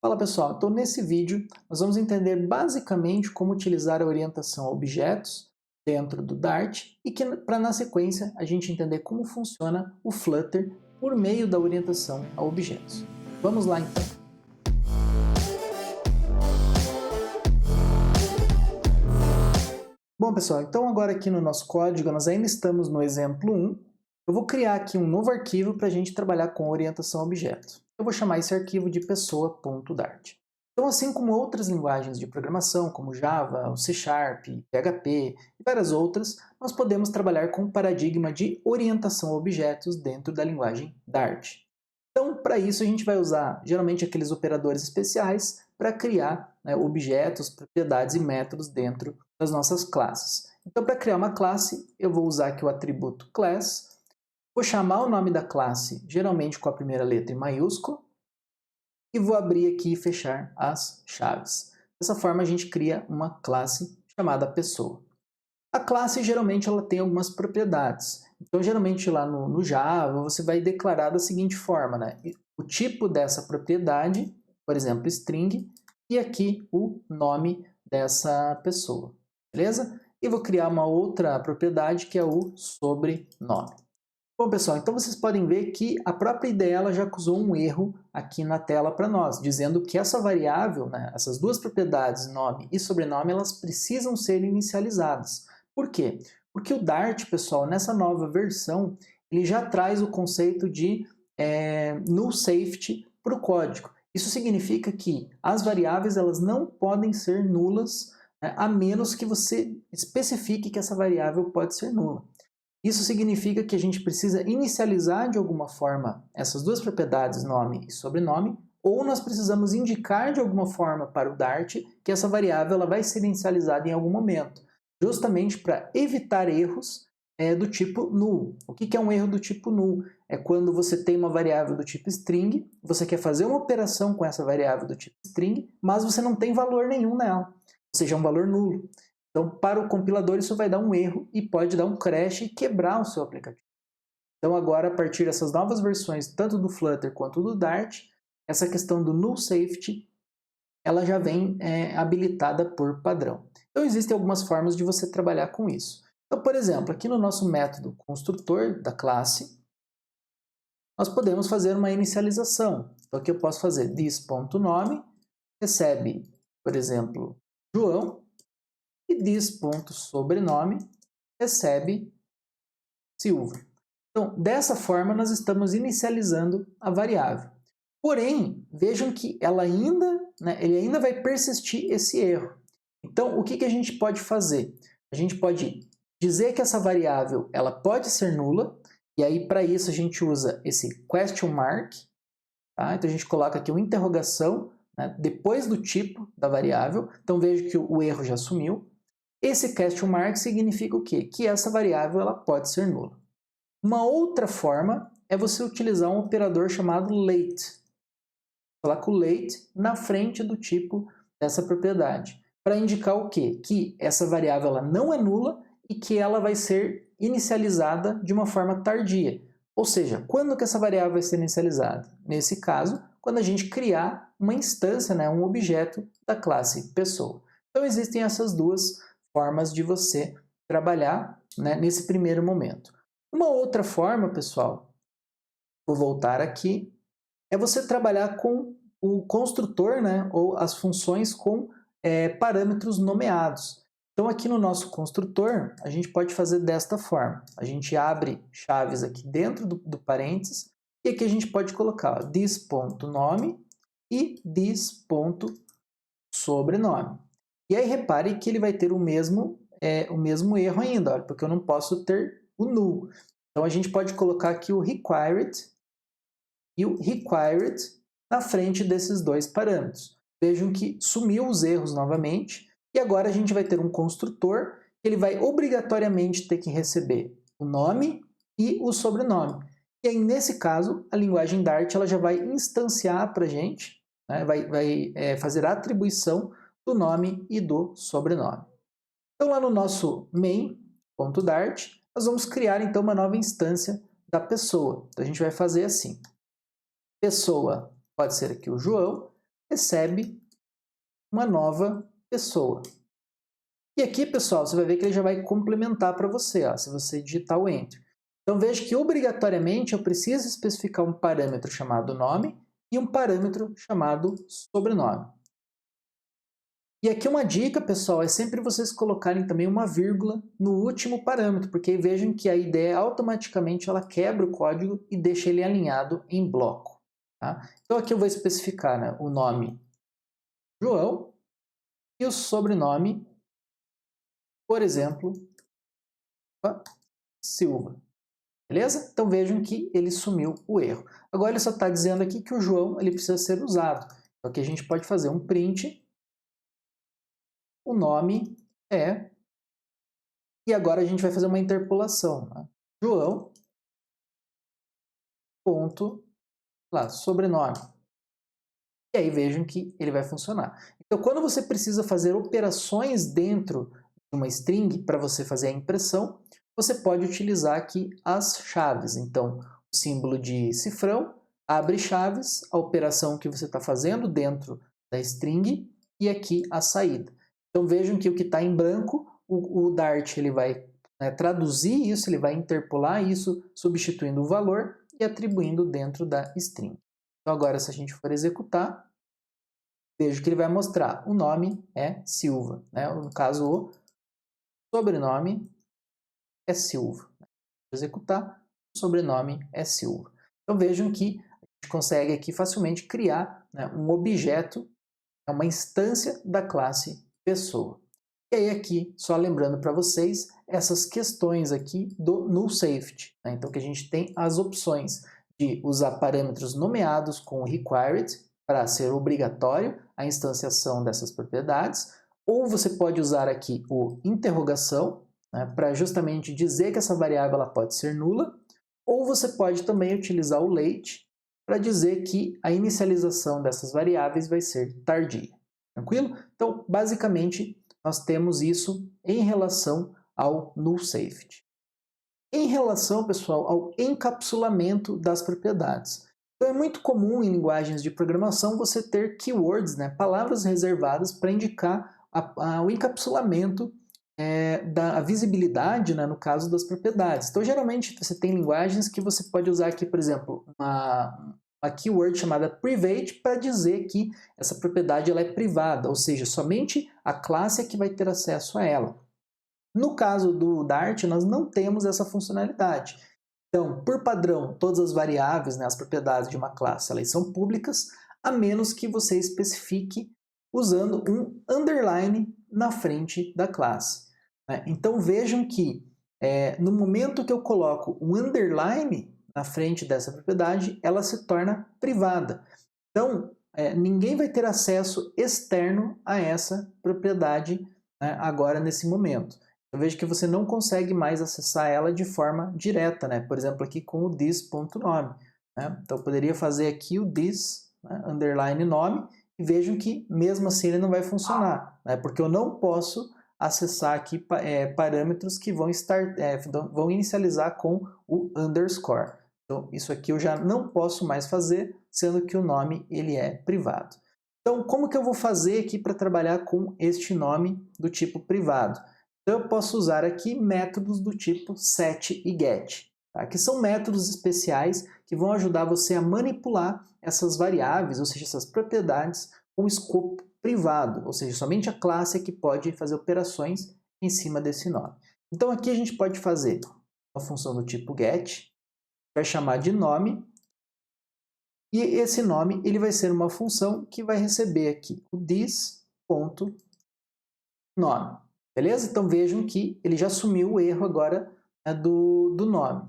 Fala pessoal, então nesse vídeo nós vamos entender basicamente como utilizar a orientação a objetos dentro do Dart e que para na sequência a gente entender como funciona o Flutter por meio da orientação a objetos. Vamos lá então. Bom pessoal, então agora aqui no nosso código nós ainda estamos no exemplo 1. Eu vou criar aqui um novo arquivo para a gente trabalhar com orientação a objetos. Eu vou chamar esse arquivo de pessoa.dart. Então, assim como outras linguagens de programação, como Java, o C#, PHP e várias outras, nós podemos trabalhar com o paradigma de orientação a objetos dentro da linguagem Dart. Então, para isso, a gente vai usar geralmente aqueles operadores especiais para criar objetos, propriedades e métodos dentro das nossas classes. Então, para criar uma classe, eu vou usar aqui o atributo class. Vou chamar o nome da classe, geralmente com a primeira letra em maiúsculo, e vou abrir aqui e fechar as chaves. Dessa forma, a gente cria uma classe chamada pessoa. A classe, geralmente, ela tem algumas propriedades. Então, geralmente, lá no Java, você vai declarar da seguinte forma, né? O tipo dessa propriedade, por exemplo, string, e aqui o nome dessa pessoa, beleza? E vou criar uma outra propriedade, que é o sobrenome. Bom pessoal, então vocês podem ver que a própria IDE já acusou um erro aqui na tela para nós, dizendo que essa variável, né, essas duas propriedades, nome e sobrenome, elas precisam ser inicializadas. Por quê? Porque o Dart, pessoal, nessa nova versão, ele já traz o conceito de null safety para o código. Isso significa que as variáveis elas não podem ser nulas, né, a menos que você especifique que essa variável pode ser nula. Isso significa que a gente precisa inicializar de alguma forma essas duas propriedades, nome e sobrenome, ou nós precisamos indicar de alguma forma para o Dart que essa variável ela vai ser inicializada em algum momento, justamente para evitar erros do tipo null. O que é um erro do tipo null? É quando você tem uma variável do tipo string, você quer fazer uma operação com essa variável do tipo string, mas você não tem valor nenhum nela, ou seja, um valor nulo. Então, para o compilador, isso vai dar um erro e pode dar um crash e quebrar o seu aplicativo. Então, agora, a partir dessas novas versões, tanto do Flutter quanto do Dart, essa questão do null safety, ela já vem habilitada por padrão. Então, existem algumas formas de você trabalhar com isso. Então, por exemplo, aqui no nosso método construtor da classe, nós podemos fazer uma inicialização. Então, aqui eu posso fazer this.nome, recebe, por exemplo, João, e this.sobrenome recebe Silva. Então, dessa forma, nós estamos inicializando a variável. Porém, vejam que ele ainda vai persistir esse erro. Então, o que a gente pode fazer? A gente pode dizer que essa variável ela pode ser nula, e aí para isso a gente usa esse question mark. Tá? Então, a gente coloca aqui uma interrogação, né, depois do tipo da variável. Então, veja que o erro já sumiu. Esse question mark significa o quê? Que essa variável ela pode ser nula. Uma outra forma é você utilizar um operador chamado late. Coloca o late na frente do tipo dessa propriedade, para indicar o quê? Que essa variável ela não é nula e que ela vai ser inicializada de uma forma tardia. Ou seja, quando que essa variável vai ser inicializada? Nesse caso, quando a gente criar uma instância, né, um objeto da classe pessoa. Então existem essas duas formas de você trabalhar, né, nesse primeiro momento. Uma outra forma, pessoal, vou voltar aqui, é você trabalhar com o construtor, né, ou as funções com parâmetros nomeados. Então aqui no nosso construtor, a gente pode fazer desta forma. A gente abre chaves aqui dentro do parênteses, e aqui a gente pode colocar this.nome e this.sobrenome. E aí repare que ele vai ter o mesmo erro ainda, olha, porque eu não posso ter o null. Então a gente pode colocar aqui o required e o required na frente desses dois parâmetros. Vejam que sumiu os erros novamente e agora a gente vai ter um construtor que ele vai obrigatoriamente ter que receber o nome e o sobrenome. E aí nesse caso a linguagem Dart ela já vai instanciar para a gente, né, vai fazer a atribuição do nome e do sobrenome. Então lá no nosso main.dart, nós vamos criar então uma nova instância da pessoa. Então a gente vai fazer assim. Pessoa pode ser aqui o João, recebe uma nova pessoa. E aqui, pessoal, você vai ver que ele já vai complementar para você, ó, se você digitar o Enter. Então veja que obrigatoriamente eu preciso especificar um parâmetro chamado nome e um parâmetro chamado sobrenome. E aqui uma dica, pessoal, é sempre vocês colocarem também uma vírgula no último parâmetro, porque vejam que a IDE automaticamente ela quebra o código e deixa ele alinhado em bloco. Tá? Então aqui eu vou especificar, né, o nome João e o sobrenome, por exemplo, Silva. Beleza? Então vejam que ele sumiu o erro. Agora ele só está dizendo aqui que o João ele precisa ser usado. Então aqui a gente pode fazer um print. O nome é... E agora a gente vai fazer uma interpolação. Né? João, ponto, lá, sobrenome. E aí vejam que ele vai funcionar. Então quando você precisa fazer operações dentro de uma string para você fazer a impressão, você pode utilizar aqui as chaves. Então, o símbolo de cifrão, abre chaves, a operação que você está fazendo dentro da string e aqui a saída. Então, vejam que o que está em branco, o Dart ele vai traduzir isso, ele vai interpolar isso, substituindo o valor e atribuindo dentro da string. Então, agora, se a gente for executar, vejo que ele vai mostrar o nome é Silva. Né? No caso, o sobrenome é Silva. Vou executar, o sobrenome é Silva. Então vejam que a gente consegue aqui facilmente criar, né, um objeto, uma instância da classe pessoa. E aí aqui, só lembrando para vocês, essas questões aqui do null safety. Né? Então que a gente tem as opções de usar parâmetros nomeados com required para ser obrigatório a instanciação dessas propriedades, ou você pode usar aqui o interrogação, né, para justamente dizer que essa variável ela pode ser nula, ou você pode também utilizar o late para dizer que a inicialização dessas variáveis vai ser tardia. Tranquilo? Então, basicamente, nós temos isso em relação ao null safety. Em relação, pessoal, ao encapsulamento das propriedades. Então, é muito comum em linguagens de programação você ter keywords, né, palavras reservadas para indicar o encapsulamento da visibilidade, né, no caso das propriedades. Então, geralmente, você tem linguagens que você pode usar aqui, por exemplo, uma keyword chamada private para dizer que essa propriedade ela é privada, ou seja, somente a classe é que vai ter acesso a ela. No caso do Dart, nós não temos essa funcionalidade. Então, por padrão, todas as variáveis, né, as propriedades de uma classe, elas são públicas, a menos que você especifique usando um underline na frente da classe. Então vejam que no momento que eu coloco um underline na frente dessa propriedade, ela se torna privada. Então ninguém vai ter acesso externo a essa propriedade, né, agora nesse momento. Eu vejo que você não consegue mais acessar ela de forma direta, né? Por exemplo, aqui com o this.nome. Né? Então eu poderia fazer aqui o this, né, underline nome, e vejam que mesmo assim ele não vai funcionar, né? Porque eu não posso acessar aqui parâmetros que vão inicializar com o underscore. Então isso aqui eu já não posso mais fazer, sendo que o nome ele é privado. Então como que eu vou fazer aqui para trabalhar com este nome do tipo privado? Então eu posso usar aqui métodos do tipo set e get, tá? Que são métodos especiais que vão ajudar você a manipular essas variáveis, ou seja, essas propriedades com escopo privado, ou seja, somente a classe é que pode fazer operações em cima desse nome. Então aqui a gente pode fazer uma função do tipo get, vai chamar de nome, e esse nome ele vai ser uma função que vai receber aqui o this.nome. Beleza? Então vejam que ele já assumiu o erro agora, né, do nome.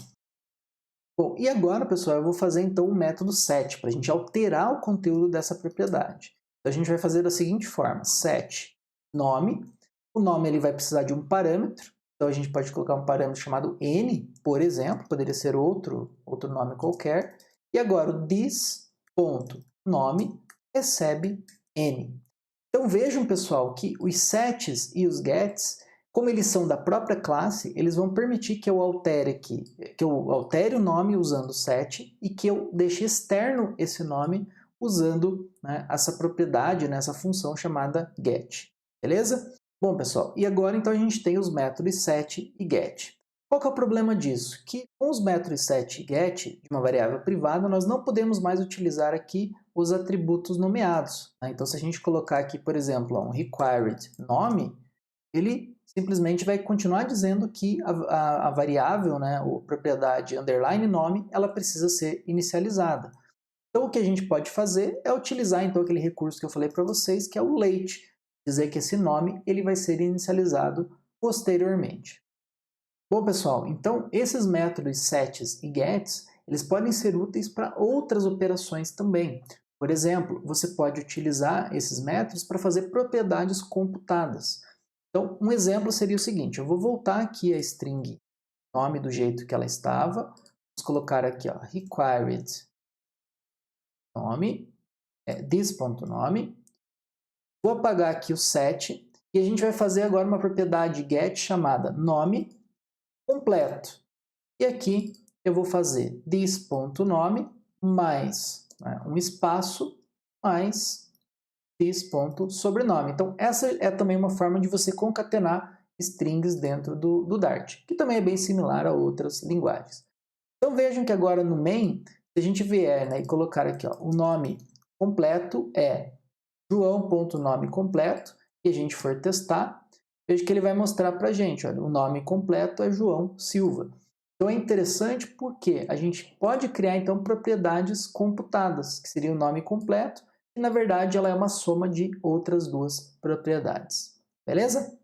Bom, e agora, pessoal, eu vou fazer então o método set, para a gente alterar o conteúdo dessa propriedade. Então a gente vai fazer da seguinte forma, set nome, o nome ele vai precisar de um parâmetro, então a gente pode colocar um parâmetro chamado n, por exemplo, poderia ser outro nome qualquer, e agora o this.nome recebe n. Então vejam, pessoal, que os sets e os gets, como eles são da própria classe, eles vão permitir que eu altere o nome usando set e que eu deixe externo esse nome usando, né, essa propriedade, né, essa função chamada get. Beleza? Bom, pessoal, e agora então a gente tem os métodos set e get. Qual que é o problema disso? Que com os métodos set e get de uma variável privada, nós não podemos mais utilizar aqui os atributos nomeados, né? Então, se a gente colocar aqui, por exemplo, um required nome, ele simplesmente vai continuar dizendo que a variável, né, a propriedade underline nome, ela precisa ser inicializada. Então, o que a gente pode fazer é utilizar então aquele recurso que eu falei para vocês, que é o late, dizer que esse nome ele vai ser inicializado posteriormente. Bom, pessoal, então esses métodos sets e gets, eles podem ser úteis para outras operações também. Por exemplo, você pode utilizar esses métodos para fazer propriedades computadas. Então, um exemplo seria o seguinte, eu vou voltar aqui a string nome do jeito que ela estava, vamos colocar aqui, ó, required nome, this.nome, vou apagar aqui o set e a gente vai fazer agora uma propriedade get chamada nome completo. E aqui eu vou fazer this.nome mais, né, um espaço mais this.sobrenome. Então essa é também uma forma de você concatenar strings dentro do Dart, que também é bem similar a outras linguagens. Então vejam que agora no main, se a gente vier, né, e colocar aqui, ó, o nome completo é joão.nome completo, e a gente for testar, veja que ele vai mostrar para a gente, olha, o nome completo é João Silva. Então é interessante porque a gente pode criar então propriedades computadas, que seria o nome completo, e na verdade ela é uma soma de outras duas propriedades. Beleza?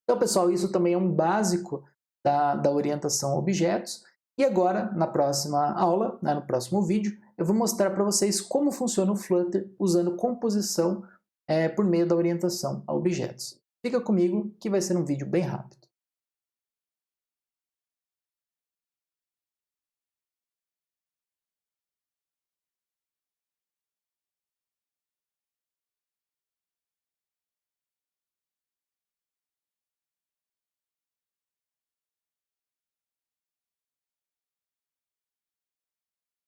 Então, pessoal, isso também é um básico da orientação a objetos. E agora, na próxima aula, né, no próximo vídeo, eu vou mostrar para vocês como funciona o Flutter usando composição por meio da orientação a objetos. Fica comigo que vai ser um vídeo bem rápido.